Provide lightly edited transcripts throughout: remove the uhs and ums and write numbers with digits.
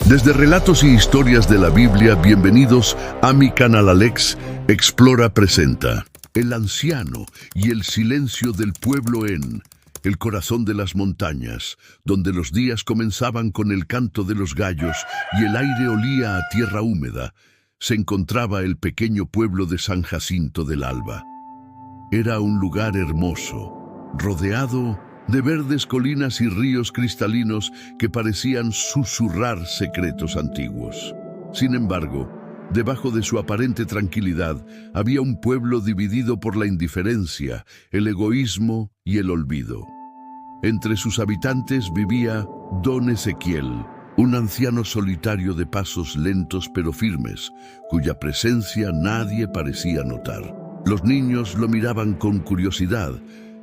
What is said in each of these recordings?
Desde relatos y historias de la Biblia, bienvenidos a mi canal Alex Explora presenta El anciano y el silencio del pueblo en el corazón de las montañas, donde los días comenzaban con el canto de los gallos y el aire olía a tierra húmeda, se encontraba el pequeño pueblo de San Jacinto del Alba. Era un lugar hermoso, rodeado de verdes colinas y ríos cristalinos que parecían susurrar secretos antiguos. Sin embargo, debajo de su aparente tranquilidad, había un pueblo dividido por la indiferencia, el egoísmo y el olvido. Entre sus habitantes vivía Don Ezequiel, un anciano solitario de pasos lentos pero firmes, cuya presencia nadie parecía notar. Los niños lo miraban con curiosidad,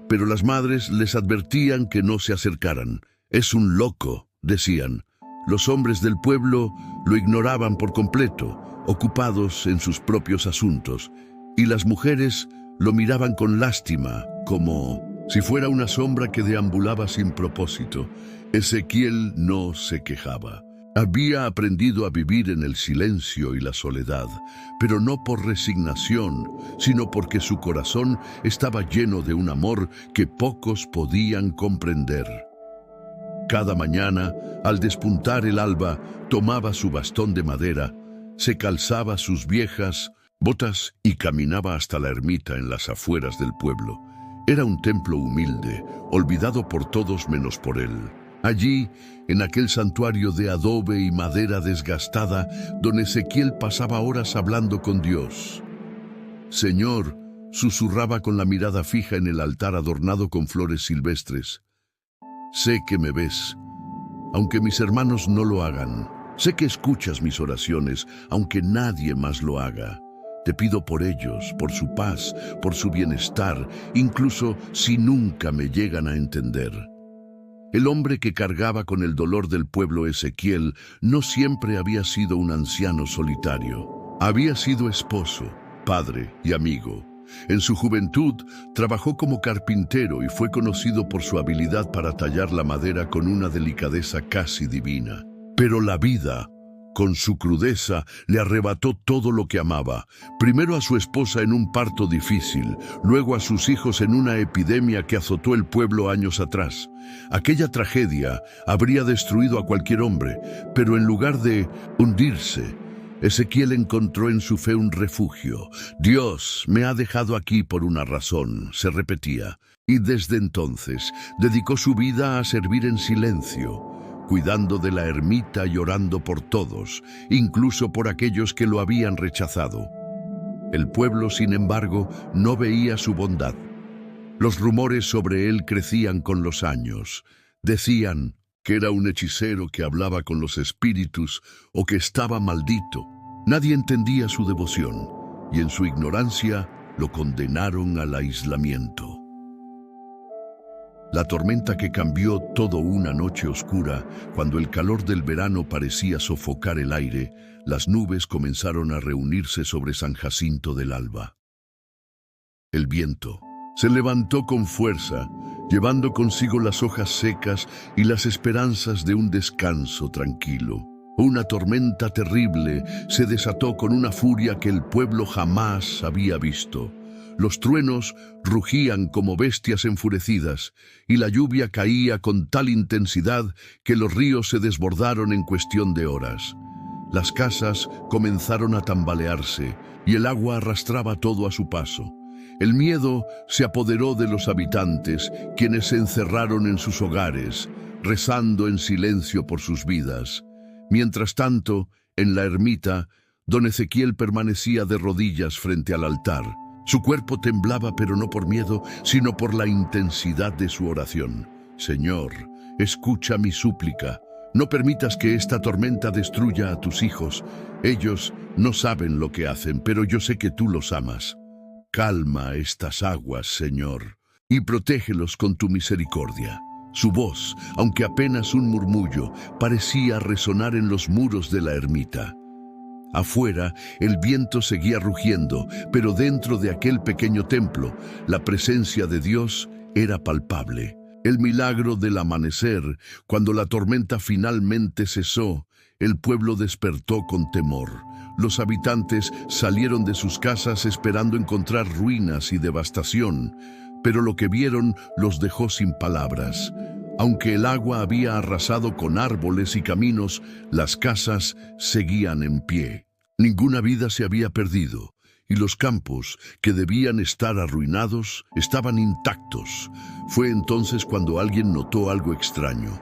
pero las madres les advertían que no se acercaran. «Es un loco», decían. Los hombres del pueblo lo ignoraban por completo, ocupados en sus propios asuntos, y las mujeres lo miraban con lástima, como si fuera una sombra que deambulaba sin propósito. Ezequiel no se quejaba. Había aprendido a vivir en el silencio y la soledad, pero no por resignación, sino porque su corazón estaba lleno de un amor que pocos podían comprender. Cada mañana, al despuntar el alba, tomaba su bastón de madera, se calzaba sus viejas botas y caminaba hasta la ermita en las afueras del pueblo. Era un templo humilde, olvidado por todos menos por él. Allí, en aquel santuario de adobe y madera desgastada, don Ezequiel pasaba horas hablando con Dios. «Señor», susurraba con la mirada fija en el altar adornado con flores silvestres, «sé que me ves, aunque mis hermanos no lo hagan. Sé que escuchas mis oraciones, aunque nadie más lo haga. Te pido por ellos, por su paz, por su bienestar, incluso si nunca me llegan a entender». El hombre que cargaba con el dolor del pueblo, Ezequiel, no siempre había sido un anciano solitario. Había sido esposo, padre y amigo. En su juventud trabajó como carpintero y fue conocido por su habilidad para tallar la madera con una delicadeza casi divina. Pero la vida, con su crudeza, le arrebató todo lo que amaba. Primero a su esposa en un parto difícil, luego a sus hijos en una epidemia que azotó el pueblo años atrás. Aquella tragedia habría destruido a cualquier hombre, pero en lugar de hundirse, Ezequiel encontró en su fe un refugio. «Dios me ha dejado aquí por una razón», se repetía, y desde entonces dedicó su vida a servir en silencio, cuidando de la ermita y orando por todos, incluso por aquellos que lo habían rechazado. El pueblo, sin embargo, no veía su bondad. Los rumores sobre él crecían con los años. Decían que era un hechicero que hablaba con los espíritus o que estaba maldito. Nadie entendía su devoción y en su ignorancia lo condenaron al aislamiento. La tormenta que cambió todo una noche oscura, cuando el calor del verano parecía sofocar el aire, las nubes comenzaron a reunirse sobre San Jacinto del Alba. El viento se levantó con fuerza, llevando consigo las hojas secas y las esperanzas de un descanso tranquilo. Una tormenta terrible se desató con una furia que el pueblo jamás había visto. Los truenos rugían como bestias enfurecidas y la lluvia caía con tal intensidad que los ríos se desbordaron en cuestión de horas. Las casas comenzaron a tambalearse y el agua arrastraba todo a su paso. El miedo se apoderó de los habitantes, quienes se encerraron en sus hogares, rezando en silencio por sus vidas. Mientras tanto, en la ermita, don Ezequiel permanecía de rodillas frente al altar. Su cuerpo temblaba, pero no por miedo, sino por la intensidad de su oración. «Señor, escucha mi súplica. No permitas que esta tormenta destruya a tus hijos. Ellos no saben lo que hacen, pero yo sé que tú los amas. Calma estas aguas, Señor, y protégelos con tu misericordia». Su voz, aunque apenas un murmullo, parecía resonar en los muros de la ermita. Afuera, el viento seguía rugiendo, pero dentro de aquel pequeño templo, la presencia de Dios era palpable. El milagro del amanecer, cuando la tormenta finalmente cesó, el pueblo despertó con temor. Los habitantes salieron de sus casas esperando encontrar ruinas y devastación, pero lo que vieron los dejó sin palabras. Aunque el agua había arrasado con árboles y caminos, las casas seguían en pie. Ninguna vida se había perdido, y los campos, que debían estar arruinados, estaban intactos. Fue entonces cuando alguien notó algo extraño.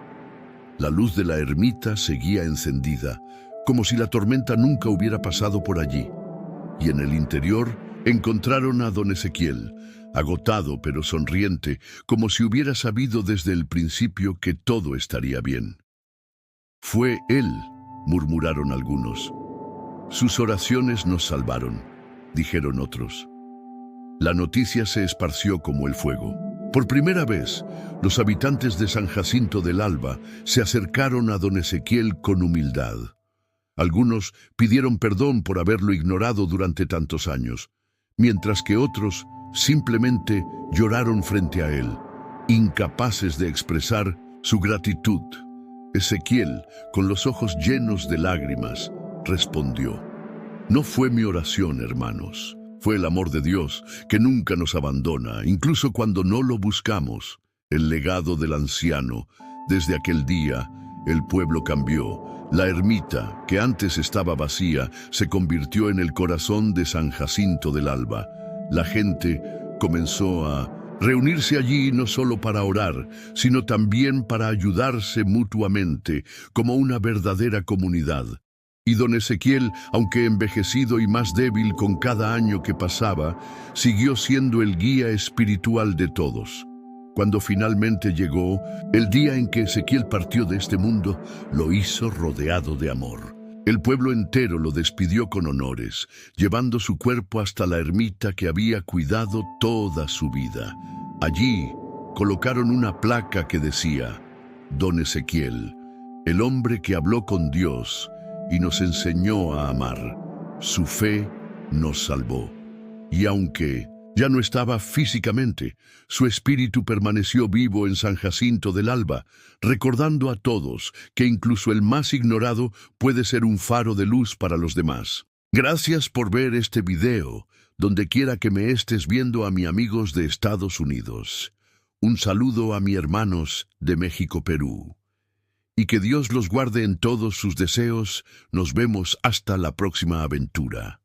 La luz de la ermita seguía encendida, como si la tormenta nunca hubiera pasado por allí. Y en el interior encontraron a don Ezequiel, agotado pero sonriente, como si hubiera sabido desde el principio que todo estaría bien. «Fue él», murmuraron algunos. «Sus oraciones nos salvaron», dijeron otros. La noticia se esparció como el fuego. Por primera vez, los habitantes de San Jacinto del Alba se acercaron a don Ezequiel con humildad. Algunos pidieron perdón por haberlo ignorado durante tantos años, mientras que otros simplemente lloraron frente a él, incapaces de expresar su gratitud. Ezequiel, con los ojos llenos de lágrimas, respondió: «No fue mi oración, hermanos. Fue el amor de Dios, que nunca nos abandona, incluso cuando no lo buscamos. El legado del anciano. Desde aquel día, el pueblo cambió. La ermita, que antes estaba vacía, se convirtió en el corazón de San Jacinto del Alba. La gente comenzó a reunirse allí no solo para orar, sino también para ayudarse mutuamente, como una verdadera comunidad. Y don Ezequiel, aunque envejecido y más débil con cada año que pasaba, siguió siendo el guía espiritual de todos. Cuando finalmente llegó el día en que Ezequiel partió de este mundo, lo hizo rodeado de amor. El pueblo entero lo despidió con honores, llevando su cuerpo hasta la ermita que había cuidado toda su vida. Allí colocaron una placa que decía: «Don Ezequiel, el hombre que habló con Dios y nos enseñó a amar. Su fe nos salvó». Y aunque ya no estaba físicamente, su espíritu permaneció vivo en San Jacinto del Alba, recordando a todos que incluso el más ignorado puede ser un faro de luz para los demás. Gracias por ver este video, donde quiera que me estés viendo, a mis amigos de Estados Unidos. Un saludo a mis hermanos de México, Perú. Y que Dios los guarde en todos sus deseos. Nos vemos hasta la próxima aventura.